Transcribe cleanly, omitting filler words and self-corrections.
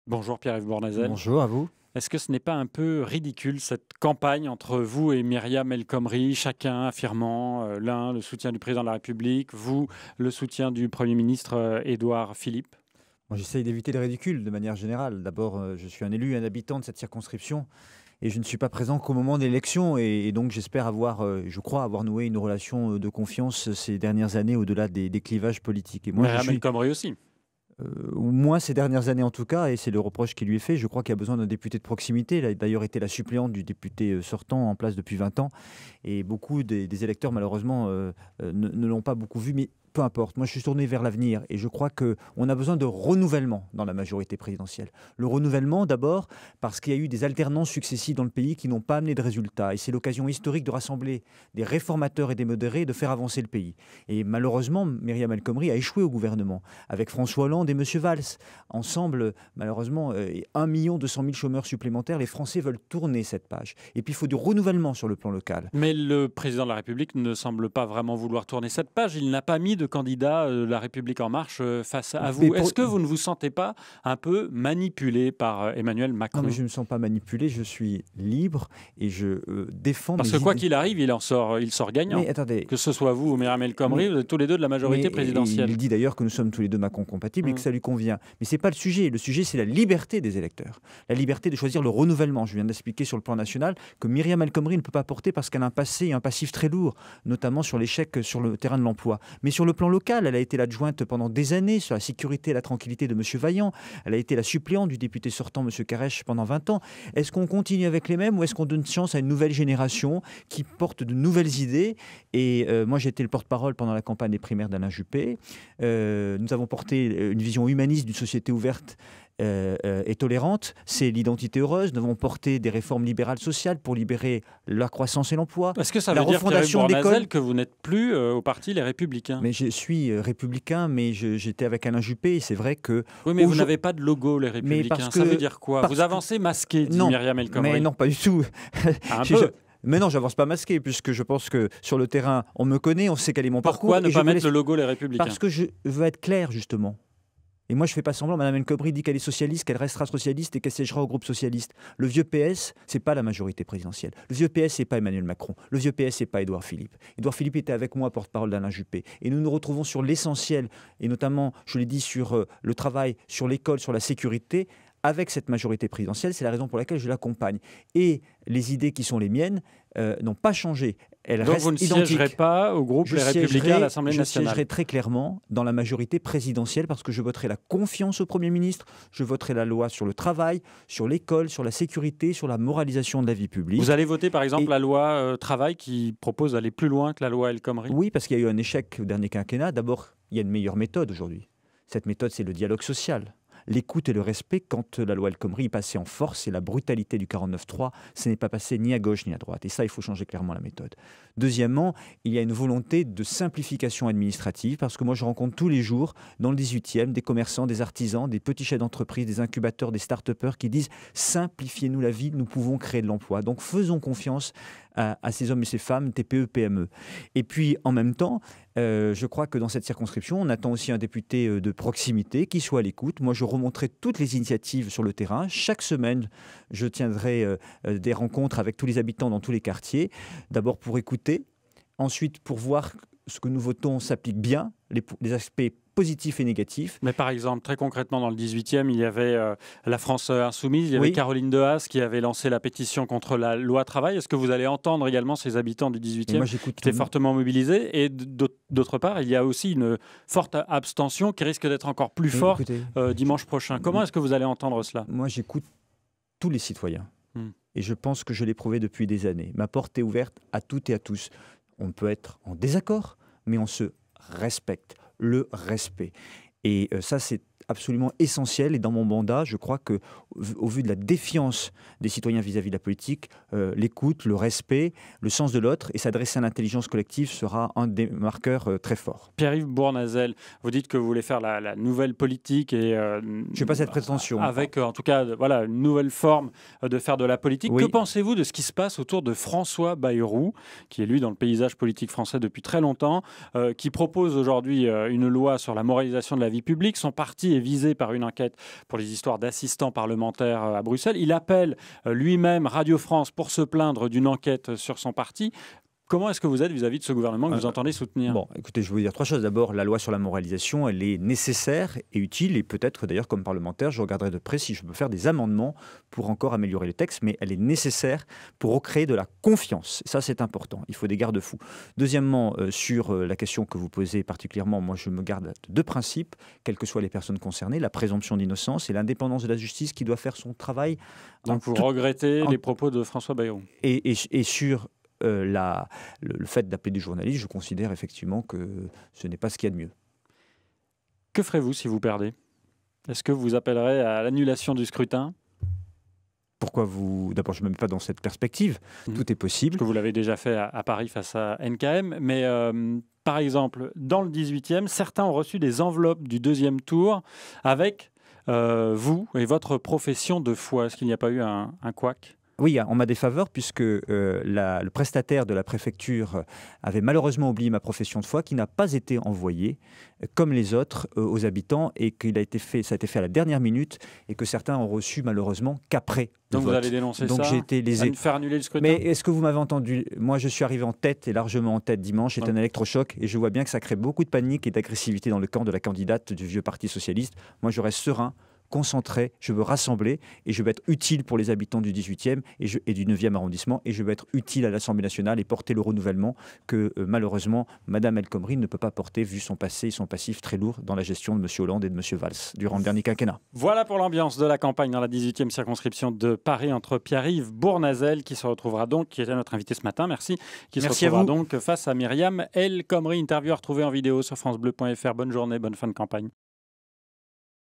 Bonjour Pierre-Yves Bournazel. Bonjour à vous. Est-ce que ce n'est pas un peu ridicule cette campagne entre vous et Myriam El Khomri, chacun affirmant l'un le soutien du président de la République, vous le soutien du Premier ministre Édouard Philippe? Moi, j'essaye d'éviter le ridicule de manière générale. D'abord, je suis un élu, un habitant de cette circonscription et je ne suis pas présent qu'au moment de l'élection. Et donc, j'espère avoir, je crois avoir noué une relation de confiance ces dernières années au-delà des clivages politiques. Et moi, Myriam El Khomri aussi. Ou moins ces dernières années en tout cas, et c'est le reproche qui lui est fait. Je crois qu'il y a besoin d'un député de proximité. Elle a d'ailleurs été la suppléante du député sortant en place depuis 20 ans. Et beaucoup des électeurs, malheureusement, ne l'ont pas beaucoup vu. Mais peu importe, moi je suis tourné vers l'avenir et je crois qu'on a besoin de renouvellement dans la majorité présidentielle. Le renouvellement d'abord parce qu'il y a eu des alternances successives dans le pays qui n'ont pas amené de résultats. Et c'est l'occasion historique de rassembler des réformateurs et des modérés et de faire avancer le pays. Et malheureusement, Myriam El Khomri a échoué au gouvernement avec François Hollande et M. Valls. Ensemble, malheureusement, 1 200 000 chômeurs supplémentaires. Les Français veulent tourner cette page. Et puis il faut du renouvellement sur le plan local. Mais le président de la République ne semble pas vraiment vouloir tourner cette page. Il n'a pas mis de candidat La République En Marche face à vous. Est-ce que vous ne vous sentez pas un peu manipulé par Emmanuel Macron? Non, mais je ne me sens pas manipulé, je suis libre et je défends Parce mes que quoi idées. qu'il arrive, il sort gagnant. Mais attendez, Que ce soit vous ou Myriam El Khomri, vous êtes tous les deux de la majorité présidentielle. il dit d'ailleurs que nous sommes tous les deux Macron compatibles et que ça lui convient. Mais ce n'est pas le sujet. Le sujet, c'est la liberté des électeurs. La liberté de choisir le renouvellement. Je viens d'expliquer sur le plan national que Myriam El Khomri ne peut pas porter parce qu'elle a un passé et un passif très lourd, notamment sur l'échec sur le terrain de l'emploi. Mais sur le plan local, elle a été l'adjointe pendant des années sur la sécurité et la tranquillité de M. Vaillant. Elle a été la suppléante du député sortant, M. Carèche, pendant 20 ans. Est-ce qu'on continue avec les mêmes ou est-ce qu'on donne chance à une nouvelle génération qui porte de nouvelles idées? Et moi, j'ai été le porte-parole pendant la campagne des primaires d'Alain Juppé. Nous avons porté une vision humaniste d'une société ouverte et tolérante. C'est l'identité heureuse. Nous avons porté des réformes libérales sociales pour libérer la croissance et l'emploi. Est-ce que ça la veut dire, refondation Pierre-Yves Bournazel, d'écoles. que vous n'êtes plus au parti Les Républicains? Mais je suis républicain, mais j'étais avec Alain Juppé et c'est vrai que... Oui, mais vous n'avez pas de logo Les Républicains. Ça veut dire quoi? Vous avancez masqué, dit Myriam El Khomri. Mais non, pas du tout. Un peu. Mais non, j'avance pas masqué, puisque je pense que sur le terrain, on me connaît, on sait quel est mon parcours. Pourquoi ne pas mettre le logo Les Républicains? Parce que je veux être clair, justement. Et moi, je ne fais pas semblant. Madame El Khomri dit qu'elle est socialiste, qu'elle restera socialiste et qu'elle siégera au groupe socialiste. Le vieux PS, ce n'est pas la majorité présidentielle. Le vieux PS, ce n'est pas Emmanuel Macron. Le vieux PS, ce n'est pas Édouard Philippe. Édouard Philippe était avec moi, porte-parole d'Alain Juppé. Et nous nous retrouvons sur l'essentiel, et notamment, je l'ai dit, sur le travail, sur l'école, sur la sécurité, avec cette majorité présidentielle. C'est la raison pour laquelle je l'accompagne. Et les idées qui sont les miennes n'ont pas changé. Elles Donc restent vous ne identiques. siégerez pas au groupe Les Républicains à l'Assemblée nationale? Je siégerai très clairement dans la majorité présidentielle parce que je voterai la confiance au Premier ministre, je voterai la loi sur le travail, sur l'école, sur la sécurité, sur la moralisation de la vie publique. Vous allez voter par exemple la loi travail qui propose d'aller plus loin que la loi El Khomri? Oui, parce qu'il y a eu un échec au dernier quinquennat. D'abord, il y a une meilleure méthode aujourd'hui. Cette méthode, c'est le dialogue social. L'écoute et le respect, quand la loi El Khomri est passée en force, et la brutalité du 49-3, ce n'est pas passé ni à gauche ni à droite. Et ça, il faut changer clairement la méthode. Deuxièmement, il y a une volonté de simplification administrative, parce que moi, je rencontre tous les jours, dans le 18e, des commerçants, des artisans, des petits chefs d'entreprise, des incubateurs, des start-upers qui disent « simplifiez-nous la vie, nous pouvons créer de l'emploi ». Donc, faisons confiance à ces hommes et ces femmes, TPE, PME. Et puis, en même temps, je crois que dans cette circonscription, on attend aussi un député de proximité qui soit à l'écoute. Moi, je remonterai toutes les initiatives sur le terrain. Chaque semaine, je tiendrai des rencontres avec tous les habitants dans tous les quartiers. D'abord pour écouter, ensuite pour voir ce que nous votons s'applique bien, les aspects positifs et négatifs. Mais par exemple, très concrètement, dans le 18e, il y avait la France Insoumise, il y avait Caroline Dehaze qui avait lancé la pétition contre la loi travail. Est-ce que vous allez entendre également ces habitants du 18e qui étaient fortement mobilisés? Et d'autre part, il y a aussi une forte abstention qui risque d'être encore plus forte dimanche prochain. Comment est-ce que vous allez entendre cela? Moi, j'écoute tous les citoyens. Et je pense que je l'ai prouvé depuis des années. Ma porte est ouverte à toutes et à tous. On peut être en désaccord, mais on se respecte. Le respect. Et ça, c'est absolument essentiel. Et dans mon mandat, je crois que, au vu de la défiance des citoyens vis-à-vis de la politique, l'écoute, le respect, le sens de l'autre et s'adresser à l'intelligence collective sera un des marqueurs très forts. Pierre-Yves Bournazel, vous dites que vous voulez faire la nouvelle politique et je n'ai pas cette prétention. Avec, en tout cas, voilà, une nouvelle forme de faire de la politique. Oui. Que pensez-vous de ce qui se passe autour de François Bayrou, qui est lui dans le paysage politique français depuis très longtemps, qui propose aujourd'hui une loi sur la moralisation de la vie publique? Son parti est visé par une enquête pour les histoires d'assistants parlementaires à Bruxelles. Il appelle lui-même Radio France pour se plaindre d'une enquête sur son parti. Comment est-ce que vous êtes vis-à-vis de ce gouvernement que vous entendez soutenir? Bon, écoutez, je vais vous dire 3 choses. D'abord, la loi sur la moralisation, elle est nécessaire et utile. Et peut-être, d'ailleurs, comme parlementaire, je regarderai de près si je peux faire des amendements pour encore améliorer le texte. Mais elle est nécessaire pour recréer de la confiance. Ça, c'est important. Il faut des garde-fous. Deuxièmement, sur la question que vous posez particulièrement, moi, je me garde de 2 principes, quelles que soient les personnes concernées, la présomption d'innocence et l'indépendance de la justice qui doit faire son travail. Donc, vous regrettez les propos de François Bayrou. Et sur le fait d'appeler des journalistes, je considère effectivement que ce n'est pas ce qu'il y a de mieux. Que ferez-vous si vous perdez? Est-ce que vous appellerez à l'annulation du scrutin? Pourquoi vous... D'abord, je ne me mets pas dans cette perspective. Tout est possible. Parce que vous l'avez déjà fait à Paris face à NKM. Mais par exemple, dans le 18e, certains ont reçu des enveloppes du 2e tour avec vous et votre profession de foi. Est-ce qu'il n'y a pas eu un couac? Oui, on m'a des faveurs puisque le prestataire de la préfecture avait malheureusement oublié ma profession de foi qui n'a pas été envoyée comme les autres aux habitants et ça a été fait à la dernière minute et que certains ont reçu malheureusement qu'après. Donc vous allez dénoncer donc ça, j'ai été lésé. Faire annuler le scrutin. Mais est-ce que vous m'avez entendu? Moi, je suis arrivé en tête et largement en tête dimanche. C'est un électrochoc et je vois bien que ça crée beaucoup de panique et d'agressivité dans le camp de la candidate du vieux Parti socialiste. Moi, je reste serein, concentré, je veux rassembler et je veux être utile pour les habitants du 18e et du 9e arrondissement et je veux être utile à l'Assemblée nationale et porter le renouvellement que malheureusement Mme El Khomri ne peut pas porter vu son passé et son passif très lourd dans la gestion de M. Hollande et de M. Valls durant le dernier quinquennat. Voilà pour l'ambiance de la campagne dans la 18e circonscription de Paris entre Pierre-Yves Bournazel qui était notre invité ce matin, merci, qui se retrouvera donc face à Myriam El Khomri. Interview à retrouver en vidéo sur francebleu.fr. Bonne journée, bonne fin de campagne.